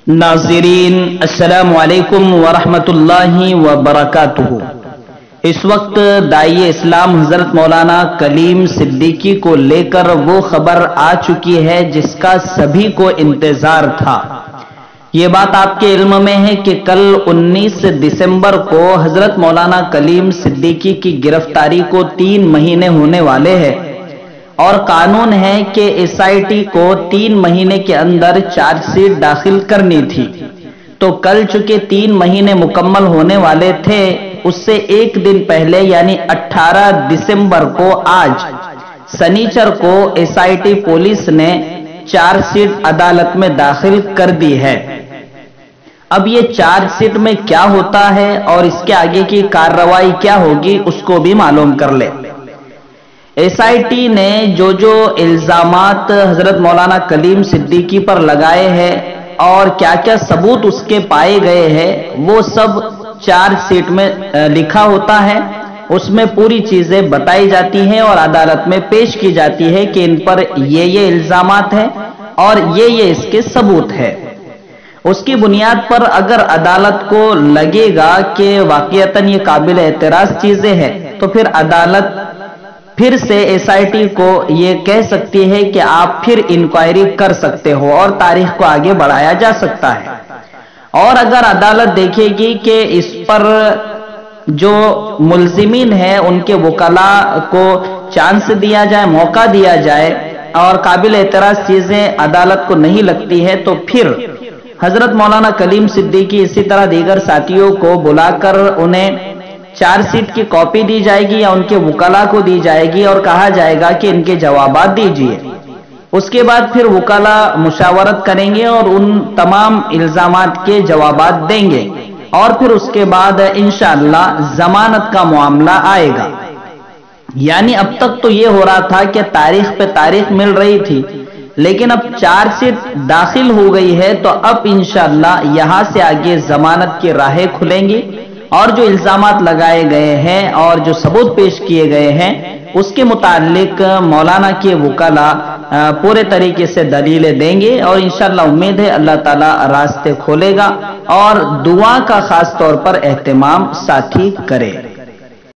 नाज़रीन अस्सलामु अलैकुम वरहमतुल्लाहि वबरकातुहू। इस वक्त दाई इस्लाम हजरत मौलाना कलीम सिद्दीकी को लेकर वो खबर आ चुकी है जिसका सभी को इंतजार था। ये बात आपके इल्म में है कि कल 19 दिसंबर को हजरत मौलाना कलीम सिद्दीकी की गिरफ्तारी को 3 महीने होने वाले हैं और कानून है कि एसआईटी को 3 महीने के अंदर चार्जशीट दाखिल करनी थी। तो कल चूंकि 3 महीने मुकम्मल होने वाले थे, उससे एक दिन पहले यानी 18 दिसंबर को आज शनिचर को एसआईटी पुलिस ने चार्जशीट अदालत में दाखिल कर दी है। अब ये चार्जशीट में क्या होता है और इसके आगे की कार्रवाई क्या होगी उसको भी मालूम कर ले। एसआईटी ने जो इल्जामात हजरत मौलाना कलीम सिद्दीकी पर लगाए हैं और क्या क्या सबूत उसके पाए गए हैं वो सब चार्जशीट में लिखा होता है। उसमें पूरी चीजें बताई जाती हैं और अदालत में पेश की जाती है कि इन पर ये इल्जामात हैं और ये इसके सबूत है। उसकी बुनियाद पर अगर अदालत को लगेगा कि वाकईतन ये काबिल एतराज चीजें हैं तो फिर अदालत फिर से एसआईटी को ये कह सकती है कि आप फिर इंक्वायरी कर सकते हो और तारीख को आगे बढ़ाया जा सकता है। और अगर अदालत देखेगी कि इस पर जो मुल्जिमीन है उनके वकला को चांस दिया जाए, मौका दिया जाए और काबिल एतराज चीजें अदालत को नहीं लगती है तो फिर हजरत मौलाना कलीम सिद्दीकी इसी तरह दीगर साथियों को बुलाकर उन्हें चार्जशीट की कॉपी दी जाएगी या उनके वकला को दी जाएगी और कहा जाएगा कि इनके जवाबात दीजिए। उसके बाद फिर वकला मुशावरत करेंगे और उन तमाम इल्जामात के जवाबात देंगे और फिर उसके बाद इंशाअल्लाह जमानत का मामला आएगा। यानी अब तक तो ये हो रहा था कि तारीख पे तारीख मिल रही थी, लेकिन अब चार्जशीट दाखिल हो गई है तो अब इंशाअल्लाह यहां से आगे जमानत की राहें खुलेंगी और जो इल्जामात लगाए गए हैं और जो सबूत पेश किए गए हैं उसके मुतालिक मौलाना के वकला पूरे तरीके से दलीलें देंगे और इंशाअल्लाह उम्मीद है अल्लाह ताला रास्ते खोलेगा और दुआ का खास तौर पर एहतमाम साथी करे।